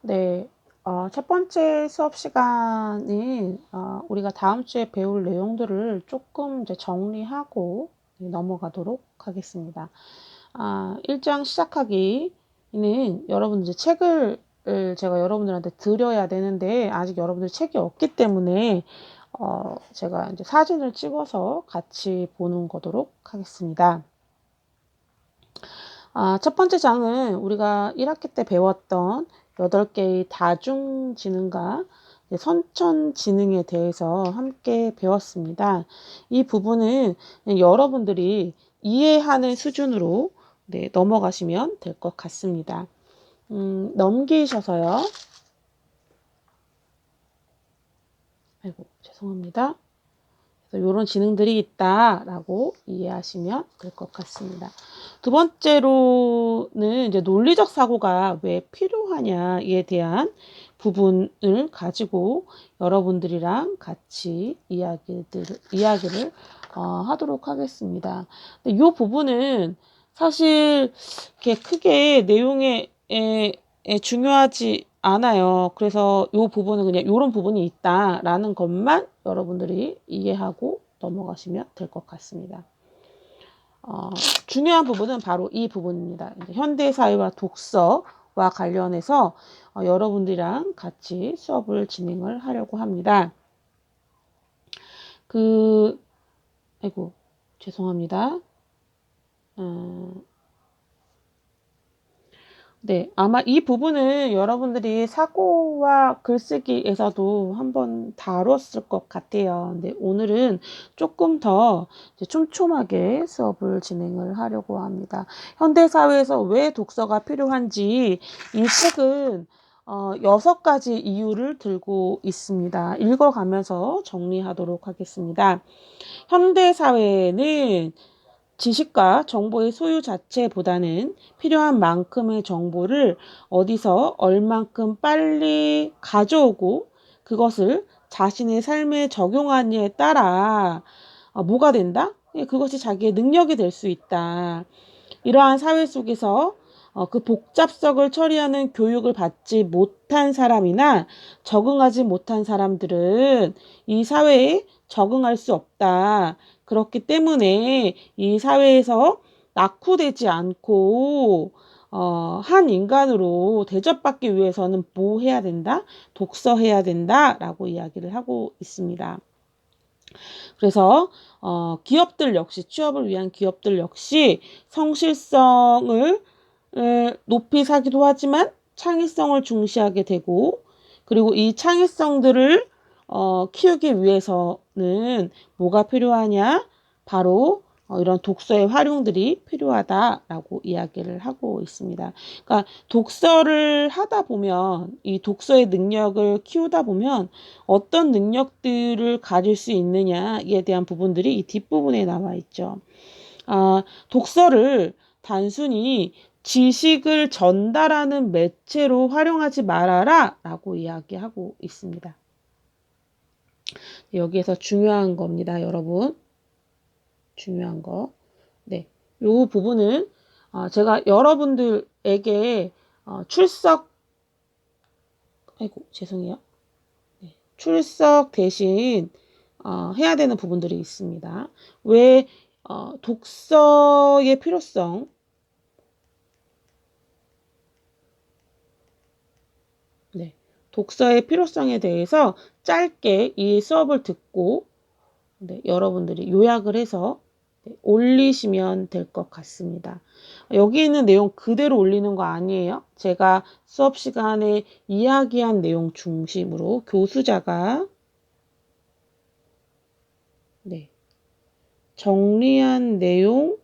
네, 첫 번째 수업 시간은 우리가 다음 주에 배울 내용들을 조금 이제 정리하고 넘어가도록 하겠습니다. 1장 시작하기는 여러분 이제 책을 제가 여러분들한테 드려야 되는데 아직 여러분들 책이 없기 때문에 제가 이제 사진을 찍어서 같이 보는 거도록 하겠습니다. 첫 번째 장은 우리가 1학기 때 배웠던 8개의 다중지능과 선천지능에 대해서 함께 배웠습니다. 이 부분은 여러분들이 이해하는 수준으로 넘어가시면 될 것 같습니다. 넘기셔서요. 아이고, 죄송합니다. 이런 지능들이 있다라고 이해하시면 될 것 같습니다. 두 번째로는 이제 논리적 사고가 왜 필요하냐에 대한 부분을 가지고 여러분들이랑 같이 이야기를 하도록 하겠습니다. 근데 이 부분은 사실 이렇게 크게 내용에 중요하지 않아요. 그래서 이 부분은 그냥 이런 부분이 있다라는 것만 여러분들이 이해하고 넘어가시면 될 것 같습니다. 중요한 부분은 바로 이 부분입니다. 현대사회와 독서와 관련해서 여러분들이랑 같이 수업을 진행을 하려고 합니다. 아이고, 죄송합니다. 네, 아마 이 부분은 여러분들이 사고와 글쓰기에서도 한번 다뤘을 것 같아요. 근데 오늘은 조금 더 촘촘하게 수업을 진행을 하려고 합니다. 현대사회에서 왜 독서가 필요한지 이 책은 6가지 이유를 들고 있습니다. 읽어가면서 정리하도록 하겠습니다. 현대사회에는 지식과 정보의 소유 자체보다는 필요한 만큼의 정보를 어디서 얼만큼 빨리 가져오고 그것을 자신의 삶에 적용하느냐에 따라 뭐가 된다? 그것이 자기의 능력이 될 수 있다. 이러한 사회 속에서 그 복잡성을 처리하는 교육을 받지 못한 사람이나 적응하지 못한 사람들은 이 사회에 적응할 수 없다. 그렇기 때문에 이 사회에서 낙후되지 않고 한 인간으로 대접받기 위해서는 뭐 해야 된다? 독서해야 된다라고 이야기를 하고 있습니다. 그래서 기업들 역시 취업을 위한 기업들 역시 성실성을 높이 사기도 하지만 창의성을 중시하게 되고 그리고 이 창의성들을 키우기 위해서는 뭐가 필요하냐? 바로 이런 독서의 활용들이 필요하다라고 이야기를 하고 있습니다. 그러니까 독서를 하다 보면 이 독서의 능력을 키우다 보면 어떤 능력들을 가질 수 있느냐에 대한 부분들이 이 뒷부분에 나와 있죠. 독서를 단순히 지식을 전달하는 매체로 활용하지 말아라 라고 이야기하고 있습니다. 여기에서 중요한 겁니다, 여러분. 중요한 거. 네. 요 부분은 제가 여러분들에게 죄송해요. 네. 출석 대신 해야 되는 부분들이 있습니다. 왜 독서의 필요성, 네. 독서의 필요성에 대해서 짧게 이 수업을 듣고 여러분들이 요약을 해서 올리시면 될 것 같습니다. 여기 있는 내용 그대로 올리는 거 아니에요. 제가 수업 시간에 이야기한 내용 중심으로 교수자가 정리한 내용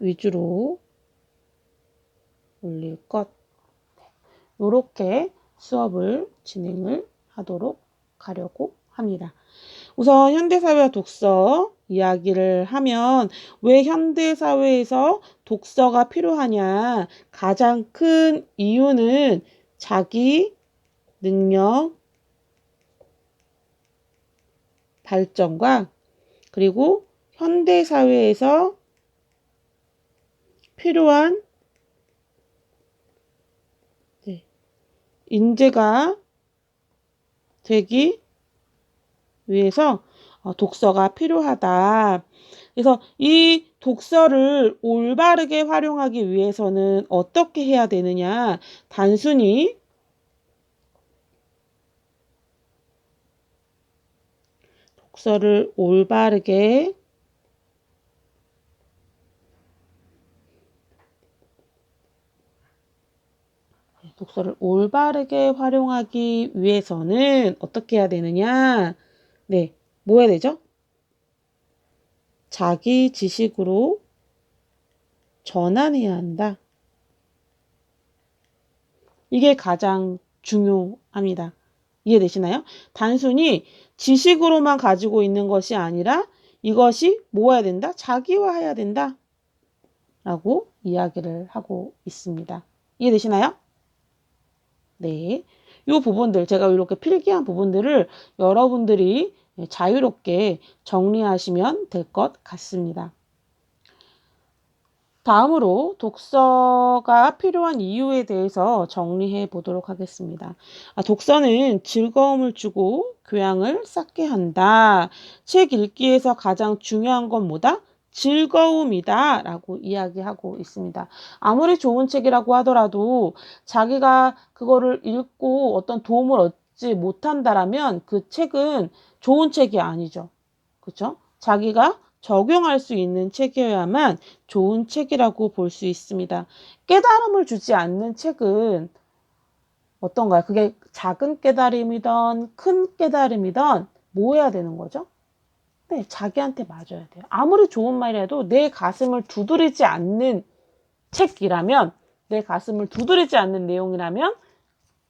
위주로 올릴 것. 이렇게 수업을 진행을 하도록 하려고 합니다. 우선 현대사회와 독서 이야기를 하면 왜 현대사회에서 독서가 필요하냐? 가장 큰 이유는 자기 능력 발전과 그리고 현대사회에서 필요한 인재가 되기 위해서 독서가 필요하다. 그래서 이 독서를 올바르게 활용하기 위해서는 어떻게 해야 되느냐? 단순히 독서를 올바르게 활용하기 위해서는 어떻게 해야 되느냐? 네, 뭐 해야 되죠? 자기 지식으로 전환해야 한다. 이게 가장 중요합니다. 이해되시나요? 단순히 지식으로만 가지고 있는 것이 아니라 이것이 뭐 해야 된다? 자기화해야 된다. 라고 이야기를 하고 있습니다. 이해되시나요? 네. 이 부분들, 제가 이렇게 필기한 부분들을 여러분들이 자유롭게 정리하시면 될 것 같습니다. 다음으로 독서가 필요한 이유에 대해서 정리해 보도록 하겠습니다. 독서는 즐거움을 주고 교양을 쌓게 한다. 책 읽기에서 가장 중요한 건 뭐다? 즐거움이다 라고 이야기하고 있습니다. 아무리 좋은 책이라고 하더라도 자기가 그거를 읽고 어떤 도움을 얻지 못한다라면 그 책은 좋은 책이 아니죠. 그렇죠? 자기가 적용할 수 있는 책이어야만 좋은 책이라고 볼 수 있습니다. 깨달음을 주지 않는 책은 어떤가요? 그게 작은 깨달음이든 큰 깨달음이든 뭐 해야 되는 거죠? 네, 자기한테 맞아야 돼요. 아무리 좋은 말이라도 내 가슴을 두드리지 않는 책이라면, 내 가슴을 두드리지 않는 내용이라면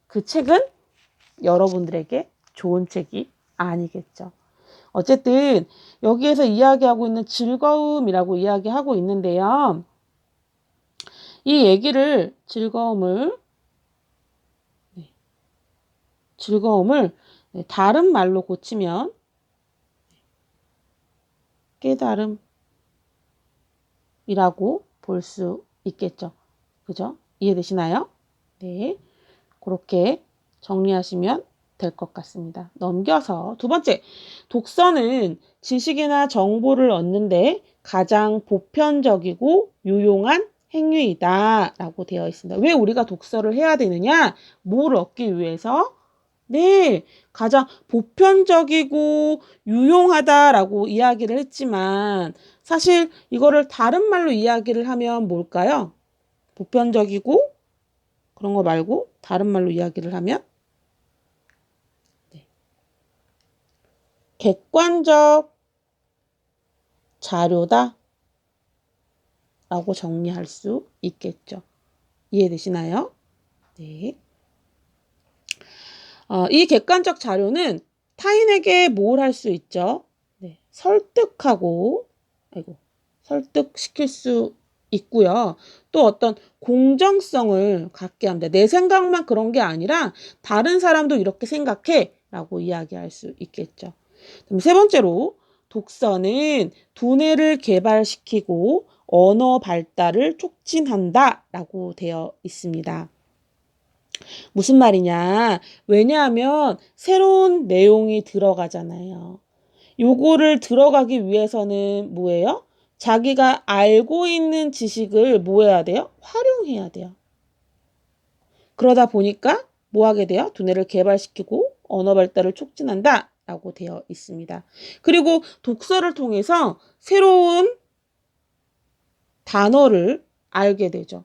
그 책은 여러분들에게 좋은 책이 아니겠죠. 어쨌든 여기에서 이야기하고 있는 즐거움이라고 이야기하고 있는데요. 이 얘기를 즐거움을 다른 말로 고치면 깨달음이라고 볼 수 있겠죠. 그죠? 이해되시나요? 네. 그렇게 정리하시면 될 것 같습니다. 넘겨서 두 번째, 독서는 지식이나 정보를 얻는데 가장 보편적이고 유용한 행위이다 라고 되어 있습니다. 왜 우리가 독서를 해야 되느냐? 뭘 얻기 위해서? 네, 가장 보편적이고 유용하다라고 이야기를 했지만 사실 이거를 다른 말로 이야기를 하면 뭘까요? 보편적이고 그런 거 말고 다른 말로 이야기를 하면 객관적 자료다 라고 정리할 수 있겠죠. 이해되시나요? 네. 이 객관적 자료는 타인에게 뭘 할 수 있죠? 네. 설득시킬 수 있고요. 또 어떤 공정성을 갖게 합니다. 내 생각만 그런 게 아니라 다른 사람도 이렇게 생각해 라고 이야기할 수 있겠죠. 그럼 세 번째로 독서는 두뇌를 개발시키고 언어 발달을 촉진한다 라고 되어 있습니다. 무슨 말이냐? 왜냐하면 새로운 내용이 들어가잖아요. 요거를 들어가기 위해서는 뭐예요? 자기가 알고 있는 지식을 뭐 해야 돼요? 활용해야 돼요. 그러다 보니까 뭐 하게 돼요? 두뇌를 개발시키고 언어 발달을 촉진한다 라고 되어 있습니다. 그리고 독서를 통해서 새로운 단어를 알게 되죠.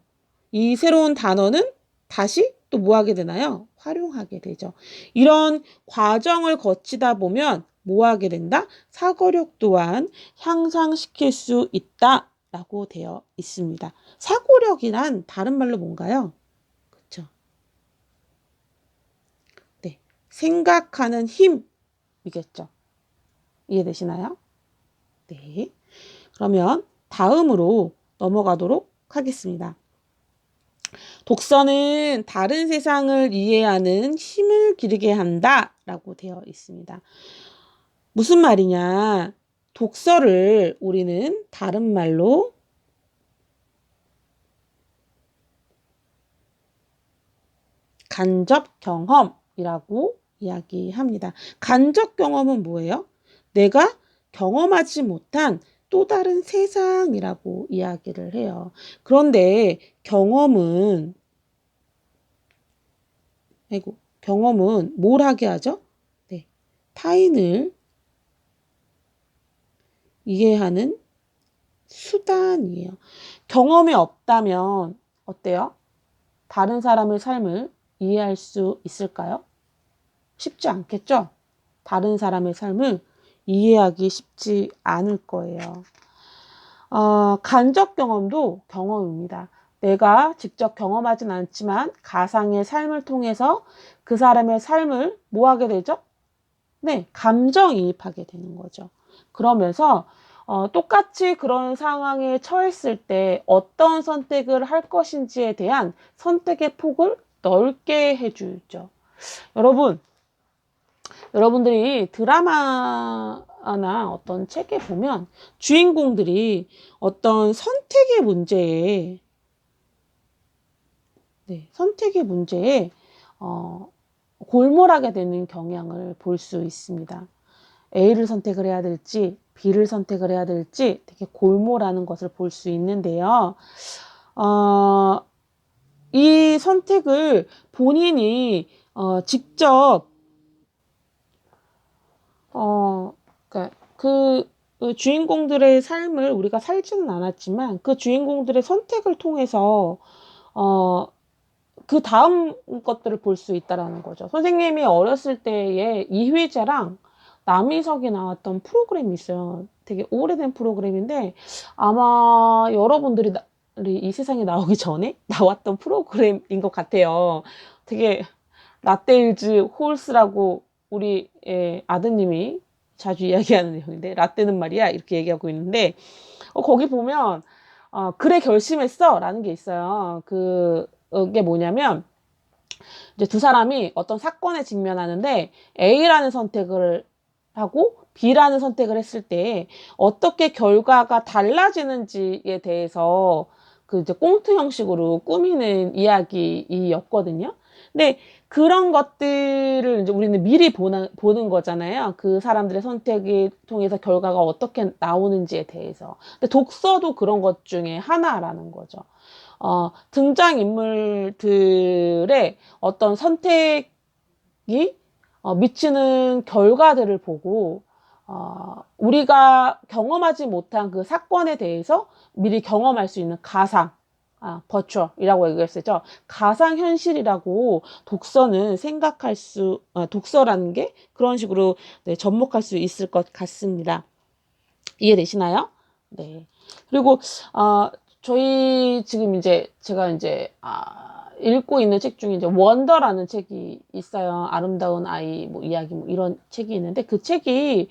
이 새로운 단어는 다시 또 뭐 하게 되나요? 활용하게 되죠. 이런 과정을 거치다 보면 뭐 하게 된다? 사고력 또한 향상시킬 수 있다라고 되어 있습니다. 사고력이란 다른 말로 뭔가요? 그렇죠. 네, 생각하는 힘이겠죠. 이해되시나요? 네. 그러면 다음으로 넘어가도록 하겠습니다. 독서는 다른 세상을 이해하는 힘을 기르게 한다 라고 되어 있습니다. 무슨 말이냐? 독서를 우리는 다른 말로 간접 경험이라고 이야기합니다. 간접 경험은 뭐예요? 내가 경험하지 못한 또 다른 세상이라고 이야기를 해요. 그런데 경험은 뭘 하게 하죠? 네, 타인을 이해하는 수단이에요. 경험이 없다면 어때요? 다른 사람의 삶을 이해할 수 있을까요? 쉽지 않겠죠? 다른 사람의 삶을 이해하기 쉽지 않을 거예요. 간접 경험도 경험입니다. 내가 직접 경험하진 않지만 가상의 삶을 통해서 그 사람의 삶을 뭐 하게 되죠? 네, 감정이입하게 되는 거죠. 그러면서 똑같이 그런 상황에 처했을 때 어떤 선택을 할 것인지에 대한 선택의 폭을 넓게 해주죠. 여러분들이 드라마나 어떤 책에 보면 주인공들이 어떤 선택의 문제에 골몰하게 되는 경향을 볼 수 있습니다. A를 선택을 해야 될지 B를 선택을 해야 될지 되게 골몰하는 것을 볼 수 있는데요. 이 선택을 본인이 직접 그러니까 그 주인공들의 삶을 우리가 살지는 않았지만 그 주인공들의 선택을 통해서 그 다음 것들을 볼 수 있다라는 거죠. 선생님이 어렸을 때에 이휘재랑 남희석이 나왔던 프로그램이 있어요. 되게 오래된 프로그램인데 아마 여러분들이 이 세상에 나오기 전에 나왔던 프로그램인 것 같아요. 되게 라떼일즈 홀스라고 우리 아드님이 자주 이야기하는 내용인데 라떼는 말이야 이렇게 얘기하고 있는데 거기 보면 그래 결심했어 라는 게 있어요. 그게 뭐냐면 이제 두 사람이 어떤 사건에 직면하는데 A라는 선택을 하고 B라는 선택을 했을 때 어떻게 결과가 달라지는지에 대해서 그 이제 꽁트 형식으로 꾸미는 이야기였거든요. 근데 그런 것들을 이제 우리는 미리 보는 거잖아요. 그 사람들의 선택을 통해서 결과가 어떻게 나오는지에 대해서. 근데 독서도 그런 것 중에 하나라는 거죠. 등장인물들의 어떤 선택이 미치는 결과들을 보고 우리가 경험하지 못한 그 사건에 대해서 미리 경험할 수 있는 버추얼이라고 얘기했었죠. 가상현실이라고 독서라는 게 그런 식으로 네, 접목할 수 있을 것 같습니다. 이해되시나요? 네. 그리고, 저희 지금 제가 읽고 있는 책 중에 원더라는 책이 있어요. 아름다운 아이 이야기 이런 책이 있는데 그 책이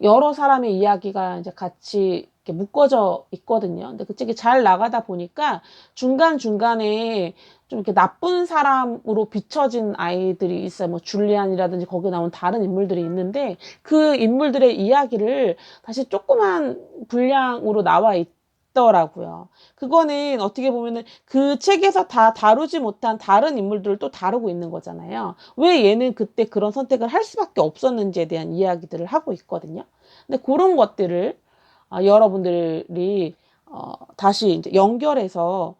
여러 사람의 이야기가 이제 같이 이렇게 묶어져 있거든요. 근데 그 책이 잘 나가다 보니까 중간중간에 좀 이렇게 나쁜 사람으로 비춰진 아이들이 있어요. 줄리안이라든지 거기에 나온 다른 인물들이 있는데 그 인물들의 이야기를 다시 조그만 분량으로 나와 있더라고요. 그거는 어떻게 보면은 그 책에서 다 다루지 못한 다른 인물들을 또 다루고 있는 거잖아요. 왜 얘는 그때 그런 선택을 할 수밖에 없었는지에 대한 이야기들을 하고 있거든요. 근데 그런 것들을 여러분들이 다시 이제 연결해서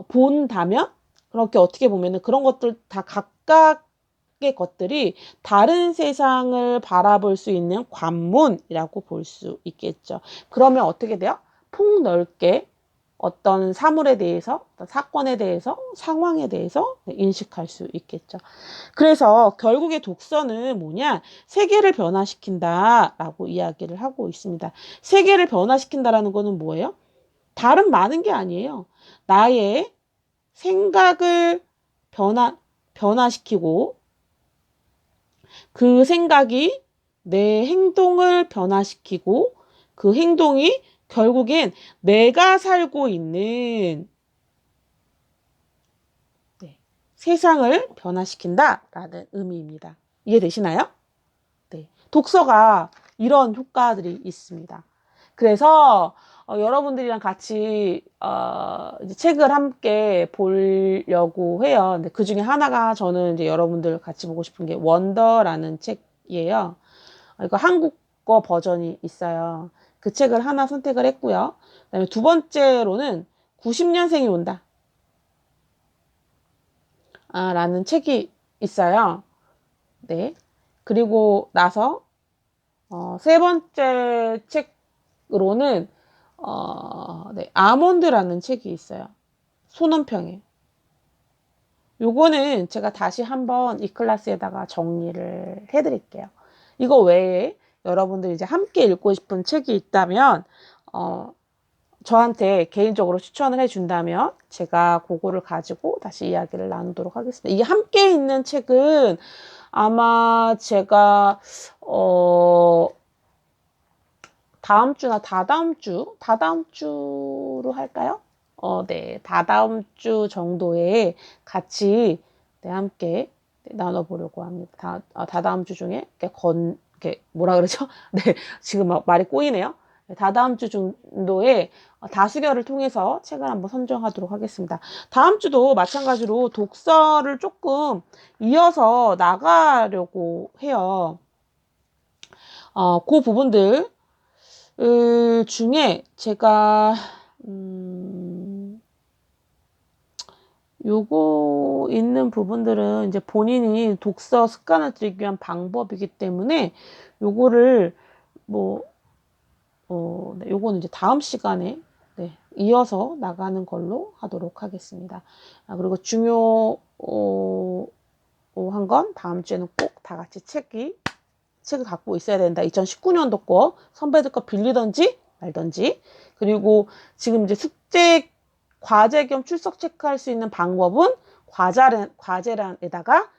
본다면 그렇게 어떻게 보면은 그런 것들 다 각각의 것들이 다른 세상을 바라볼 수 있는 관문이라고 볼 수 있겠죠. 그러면 어떻게 돼요? 폭넓게 어떤 사물에 대해서, 어떤 사건에 대해서, 상황에 대해서 인식할 수 있겠죠. 그래서 결국에 독서는 뭐냐? 세계를 변화시킨다라고 이야기를 하고 있습니다. 세계를 변화시킨다라는 거는 뭐예요? 다른 많은 게 아니에요. 나의 생각을 변화시키고 그 생각이 내 행동을 변화시키고 그 행동이 결국엔 내가 살고 있는 세상을 변화시킨다라는 의미입니다. 이해되시나요? 네. 독서가 이런 효과들이 있습니다. 그래서 여러분들이랑 같이 이제 책을 함께 보려고 해요. 근데 그 중에 하나가 저는 이제 여러분들 같이 보고 싶은 게 원더라는 책이에요. 이거 한국어 버전이 있어요. 그 책을 하나 선택을 했고요. 그다음에 두 번째로는 90년생이 온다. 라는 책이 있어요. 네. 그리고 나서 세 번째 책으로는 네, 아몬드라는 책이 있어요. 손원평에. 요거는 제가 다시 한번 이 클래스에다가 정리를 해드릴게요. 이거 외에 여러분들 이제 함께 읽고 싶은 책이 있다면 저한테 개인적으로 추천을 해준다면 제가 그거를 가지고 다시 이야기를 나누도록 하겠습니다. 이게 함께 있는 책은 아마 제가 다음 주나 다다음 주로 할까요? 네, 다다음 주 정도에 같이 네, 함께 나눠보려고 합니다. 다다음 주 중에 이렇게 뭐라 그러죠? 네, 지금 말이 꼬이네요. 네, 다다음 주 정도에 다수결을 통해서 책을 한번 선정하도록 하겠습니다. 다음 주도 마찬가지로 독서를 조금 이어서 나가려고 해요. 그 부분들 중에 제가 요거 있는 부분들은 이제 본인이 독서 습관을 들이기 위한 방법이기 때문에 요거를 네, 요거는 이제 다음 시간에 네, 이어서 나가는 걸로 하도록 하겠습니다. 그리고 중요한 건 다음 주에는 꼭 다 같이 책을 갖고 있어야 된다. 2019년도 거 선배들 거 빌리던지 말던지. 그리고 지금 이제 숙제 과제 겸 출석 체크할 수 있는 방법은 과제란에다가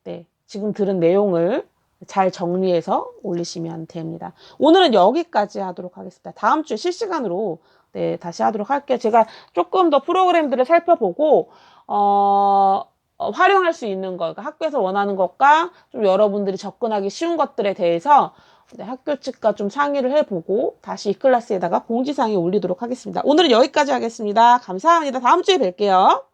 네, 지금 들은 내용을 잘 정리해서 올리시면 됩니다. 오늘은 여기까지 하도록 하겠습니다. 다음 주에 실시간으로 네, 다시 하도록 할게요. 제가 조금 더 프로그램들을 살펴보고 활용할 수 있는 거, 그러니까 학교에서 원하는 것과 좀 여러분들이 접근하기 쉬운 것들에 대해서 네, 학교 측과 좀 상의를 해보고 다시 이 클래스에다가 공지사항에 올리도록 하겠습니다. 오늘은 여기까지 하겠습니다. 감사합니다. 다음 주에 뵐게요.